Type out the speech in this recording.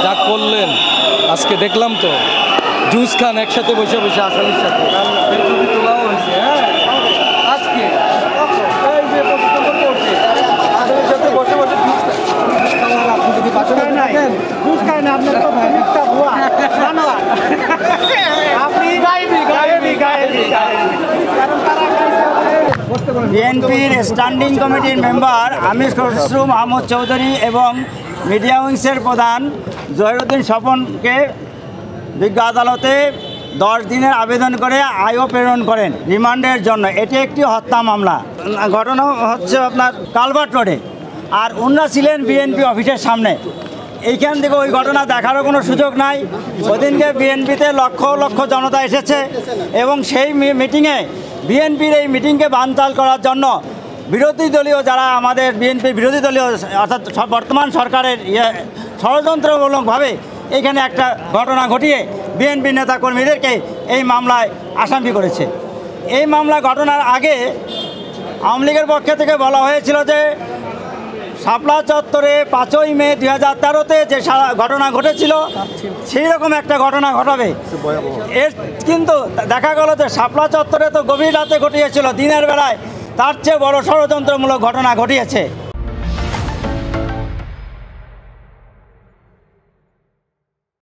যা করলেন আজকে দেখলাম তো, জুস খান একসাথে বসে বসে আসামির সাথে ছবি তোলাও হয়েছে। হ্যাঁ, আজকে এই যে আসামির সাথে বসে বসে আপনি যদি বাঁচানো থাকেন জুস খায় না, আপনার তো একটা ভুয়া জানোয়ার, আপনি বিএনপির স্ট্যান্ডিং কমিটির মেম্বার আমির খসরু মাহমুদ চৌধুরী এবং মিডিয়া উইংসের প্রধান জহিরুদ্দিন স্বপনকে বিজ্ঞ আদালতে 10 দিনের আবেদন করে আইও প্রেরণ করেন রিমান্ডের জন্য। এটি একটি হত্যা মামলা। ঘটনা হচ্ছে আপনার কালভার্ট রোডে, আর ওনারা ছিলেন বিএনপি অফিসের সামনে। এইখান থেকে ওই ঘটনা দেখারও কোনো সুযোগ নাই। ওদিনকে বিএনপিতে লক্ষ লক্ষ জনতা এসেছে এবং সেই মিটিংয়ে বিএনপির এই মিটিংকে বানচাল করার জন্য বিরোধী দলীয় যারা আমাদের বিএনপির বিরোধী দলীয় অর্থাৎ বর্তমান সরকারের ষড়যন্ত্রমূলকভাবে এইখানে একটা ঘটনা ঘটিয়ে বিএনপি নেতাকর্মীদেরকে এই মামলায় আসামি করেছে। এই মামলা ঘটনার আগে আওয়ামী লীগের পক্ষ থেকে বলা হয়েছিল যে শাপলা চত্বরে 5ই মে 2013-তে যে ঘটনা ঘটেছিল সেই রকম একটা ঘটনা ঘটাবে। এর কিন্তু দেখা গেল যে শাপলা চত্বরে তো গভীর রাতে ঘটিয়েছিল, দিনের বেলায় তার চেয়ে বড় ষড়যন্ত্রমূলক ঘটনা ঘটিয়েছে।